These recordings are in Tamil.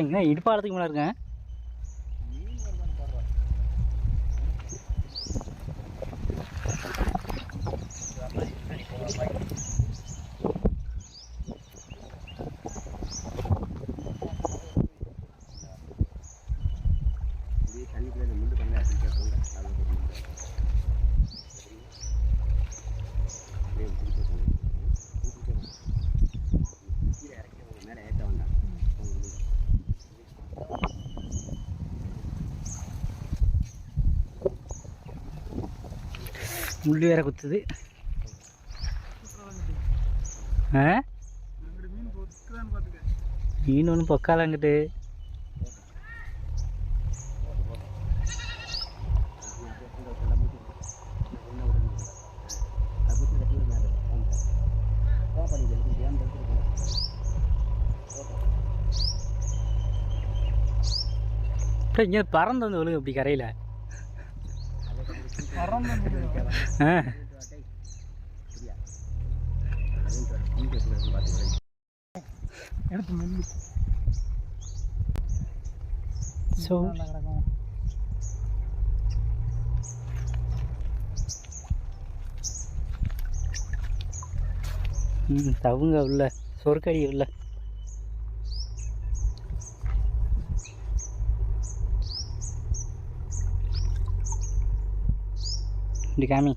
இங்கே இடுப்பாளத்துக்கு மேலே இருக்கேன். முள்ளு வேற குத்துது. மீன் ஒன்று பொக்காலங்கிட்டு இங்கே பறந்து வந்து விழுகு இப்படி கரையில். தவுங்க உள்ள சொற்கடி உள்ள இப்படி காமி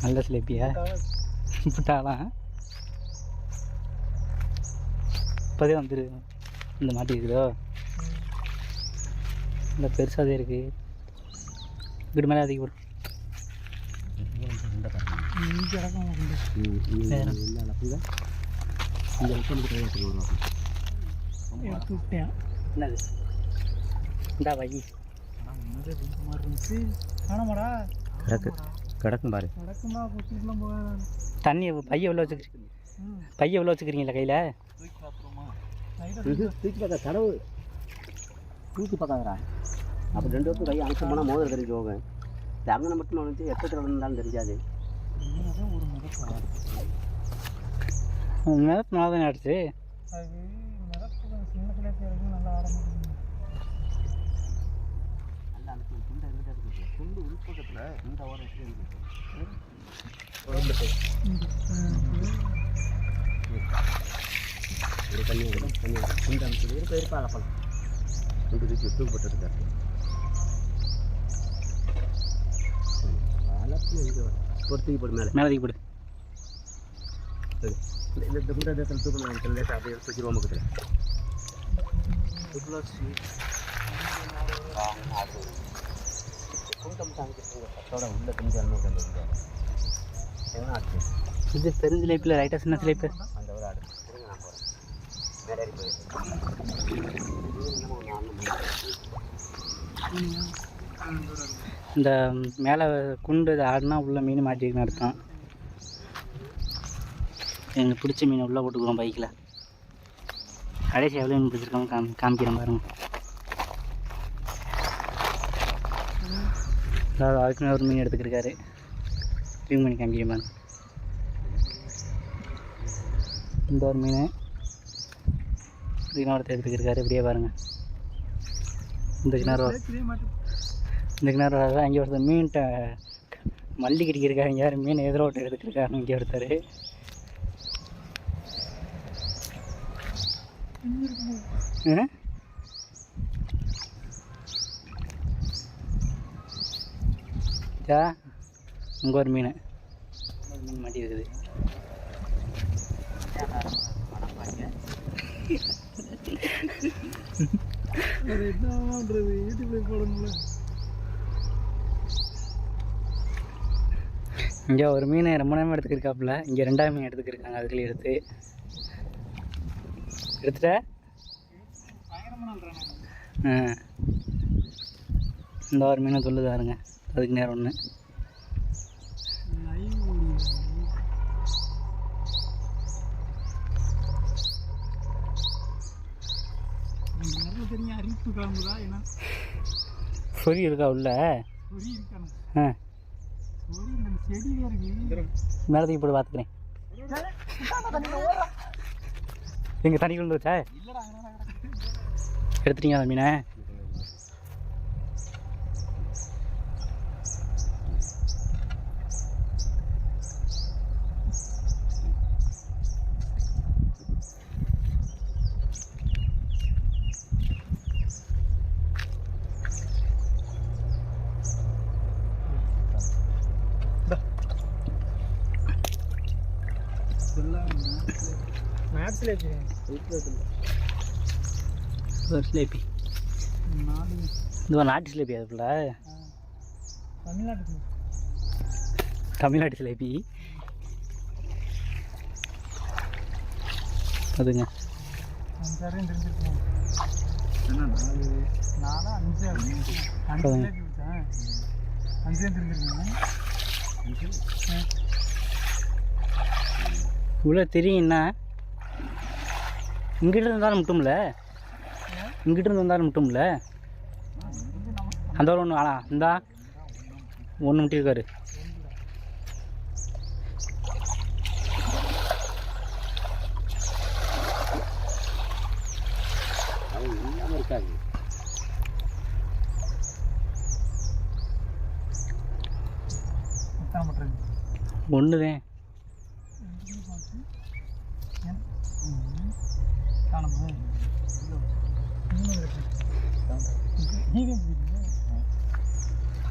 நல்ல ஸ்லேப்பியா புட்டாலாம் இப்போதே வந்துரு. இந்த மாட்டி இருக்குதோ இல்லை பெருசாகவே இருக்குது. இப்படி மேலே அதிகம் வரும். என்னது இந்தா வை கிடக்கும் பாரு. தண்ணி பைய எவ்வளோ வச்சுக்கிறீங்க? பைய எவ்வளோ வச்சுக்கிறீங்களா கையில்? தூக்கி பார்க்க கடவு தூக்கி பார்க்காதரா. அப்போ 2 வருஷம் கையை அனுப்பிச்சு போனால் மோதிரம் தெரிஞ்சு போவேன். இந்த அங்கனை மட்டும் வந்து எப்பத்தில் இருந்தாலும் தெரிஞ்சாது. மிதப்பு நல்லா தானே ஆடுச்சு. துண்டு உள்பக்கத்தில் இந்த ஓரம் ஒரு தண்ணி துண்டு அமைச்சது ஒரு பெருப்பா அலப்பலாம். துண்டு தூக்கி தூக்கப்பட்டிருக்காரு. அலப்பு இங்கே ஒரு தூக்கி போடு, மேலே மேலே தூக்கி போடு. சரி இந்த குண்டை இடத்துல தூக்கணும். லேட்டாக அப்படியே தூக்கிடுவோம் பக்கத்தில். உள்ள இது பெரும் சிலைப்பில் ரைட்டாக சின்ன சிலைப்பு அந்த ஒரு ஆடு நான் போகிறேன். இந்த மேலே குண்டு ஆடுனா உள்ள மீன் மாட்டிருக்குன்னு அர்த்தம். எங்களுக்கு பிடிச்ச மீனை உள்ளே போட்டுக்குவோம் பைக்கில். கடைசி எவ்வளோ மீன் பிடிச்சிருக்காங்க காமிக்கிறேன் பாருங்க. அதாவது அதுக்குன்னு ஒரு மீன் எடுத்துக்கிருக்காரு. க்ளீன் பண்ணி காமிக்கிறேன் பாருங்க. இந்த ஒரு மீன் கிணறு எடுத்துக்கிருக்காரு. இப்படியே பாருங்கள். இந்த கிணறு அங்கே ஒருத்தர் மீன்கிட்ட மல்லி கட்டிக்கிருக்காரு. இங்கே யார் மீன் எதிரோட்டு எடுத்துக்கிருக்காரு. இங்கே ஒருத்தர் இங்கே ஒரு மீன் மாட்டி இருக்குது. இங்கே ஒரு மீன் ரொம்ப நேரம் எடுத்துக்கிருக்காப்புல. இங்கே 2ஆவது மீன் எடுத்துக்கிருக்காங்க. அதுக்குள்ளே எடுத்துட்ட இந்த ஒரு மீன் சொல்லுதாருங்க, அதுக்கு நேரம் ஒன்று. சொறி இருக்கா உள்ள? மேலத்துக்கு போட்டு பார்த்துக்கிறேன். எங்கள் தண்ணி கொண்டு வச்சா எடுத்துட்டீங்க அந்த மீனை? ஒரு சிலேபி, இந்த நாட்டு சிலேபி. அதுக்குள்ள தமிழ்நாட்டு சிலேபி அதுங்க. இவ்வளோ தெரியுங்கண்ணா. இங்கிட்ட இருந்தாலும் முட்டும்ல, இங்கிட்ட இருந்து வந்தாலும் முட்டும்ல. அந்த ஒரு ஒன்று ஆனா இந்தா ஒன்று முட்டியிருக்காரு. ஒன்றுதான்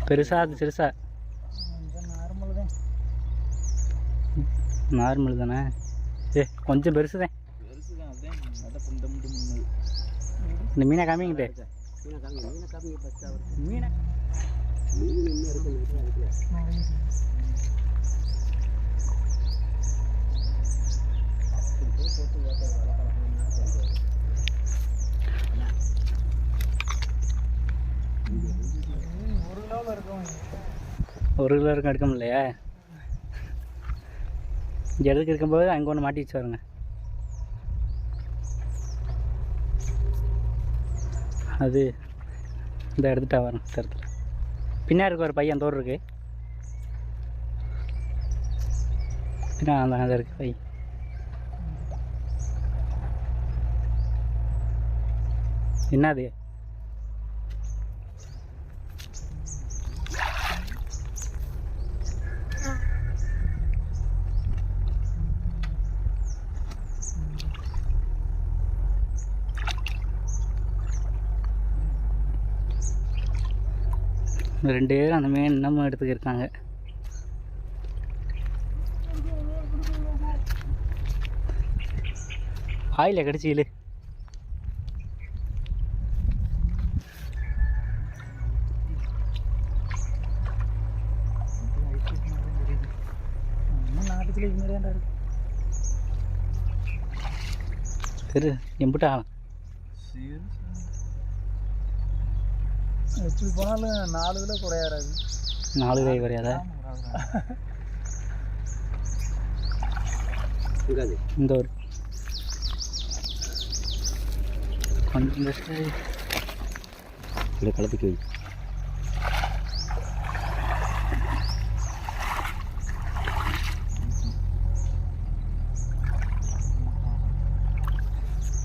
பெருசா, அது சிறுசா? நார்மல் தானே. கொஞ்சம் பெருசு தான். இந்த மீனை காமிங்கிட்டு மீனை ஒரு கிலோ இருக்கும். எடுக்க முடியலையா? இங்கே எதுக்கு இருக்கும்போது அங்கே ஒன்று மாட்டி வச்சு வருங்க. அது இந்த எடுத்துட்டா வரும். தரத்தில் பின்னாடி இருக்க ஒரு பையன் தோறு இருக்கு. பின்னா அந்த இருக்கு பை. என்னது? ரெண்டு பேரும் அந்த மீன் இன்னமும் எடுத்துக்கிருக்காங்க. ஆயில கடிச்சிக்கலு. சரி எம்பிட்டா எப்படி போனாலும் 4 கிலோ குறையாது. 4 கிலோ குறையாதா? இந்த ஒரு கொஞ்சம் கலப்பிக்கு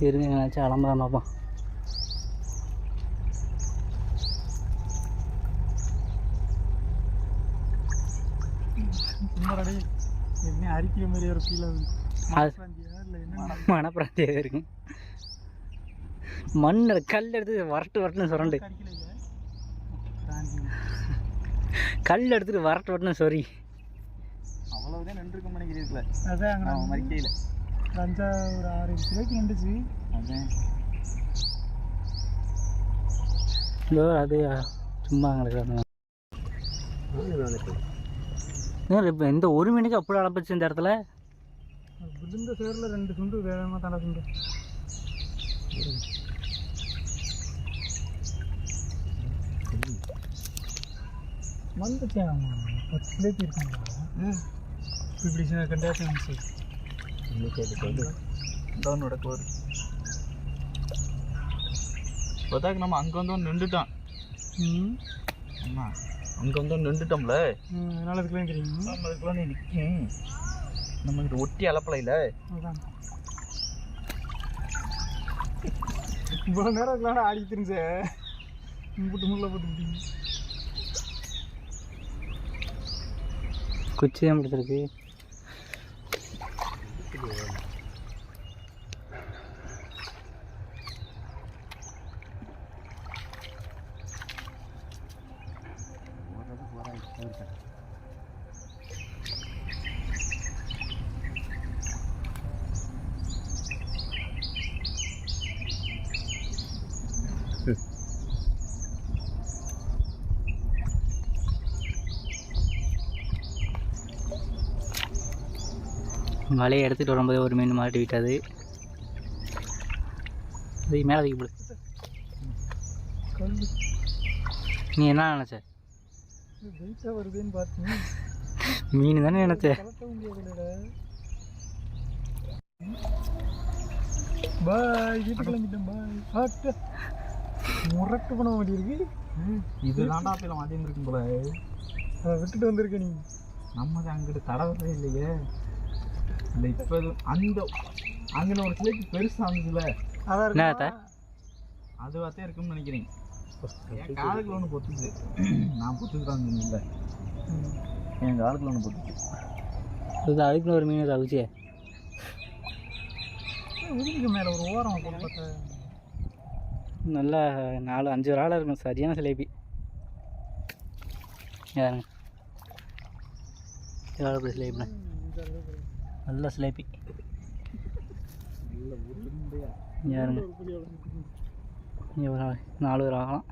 இருங்க, என்னாச்சும் அலம்பலாம் பார்ப்போம். அரிக்கிற மாதிரி ஒரு ஃபீல் ஆகுது. மனப்பிராந்தியாக இருக்கு. மண்ணில் கல் எடுத்து வரட்டுன்னு சுரண்டு, கல் எடுத்துட்டு வரட்டுன்னு சொறி. அவ்வளவுதான் நின்றுக்க நினைக்கிறீங்களா? அதான் மறிக்கையில் ஒரு 6 கிலோக்கு நின்றுச்சு. அதான் அது சும்மா கிடக்குது. இப்போ இந்த ஒரு மீனுக்கு அப்படி அளப்பச்சு இந்த இடத்துல விழுந்த சேரில் 2 சுண்டு வேகமாக தானே சுண்டு. வந்துச்சேன் ஆமாம் 10 பிளேட் இருக்காங்களா இப்படி கண்டாசம் வந்துச்சு டவுனோட கோர் இப்போதாக்கு நம்ம அங்கே வந்து நின்றுட்டோம். அம்மா அங்கே வந்து நின்றுட்டோம்ல, அதனால அதுக்குலாம் தெரியும். நம்ம அதுக்குலாம் நீ நிற்கும். நம்ம இது ஒட்டி அளப்பலையில் அதான் இவ்வளோ நேரம் அதுக்குலாம் ஆடிட்டு இருந்துச்சேன். போட்டு முள்ள போட்டுக்கிட்டீங்க. குச்சி தான் பிடிச்சிருக்கு. வலையை எடுத்துகிட்டு வரும்போது ஒரு மீன் மாட்டி விட்டது. அது மேலே தூக்கி போடு. நீ என்ன நினச்ச? வெயிட்டாக வருதுன்னு பார்த்தீங்க. மீன் தானே நினச்ச? கலட்ட முடியாதுல்ல. பாய் வீட்டு கிளம்பிட்டேன். பாய் ஆட்ட முரட்டு பண்ண வேண்டியிருக்கு. இது தாண்டா அப்போ மாட்டின்னு இருக்கும் போல. அதை விட்டுட்டு வந்திருக்க நீ. நம்ம அங்கிட்டு தடவை இல்லையே. இல்லை இப்போ அந்த அங்கே ஒரு சிலைக்கு பெருசாக இருந்துச்சுல, அதான் அது வார்த்தையாக இருக்கும்னு நினைக்கிறேன். என் காலுக்குள்ள ஒன்று பொத்துச்சு. நான் பொத்துக்கிறாங்க இல்லை, என் காலுக்குள்ள ஒன்று பொத்துச்சு. அது அதுக்குன்னு ஒரு மீன் தவிச்சே. உதிரிக்கு மேலே ஒரு ஓரம் போட்டு பார்த்தா நல்லா 4-5 ஒரு ஆளாக இருக்கும். சரியான சிலேபி. யாருங்க எவ்வளோ சிலேபிண்ணா? நல்ல சிலேபி. யாருங்க 4 ஒரு ஆகலாம்.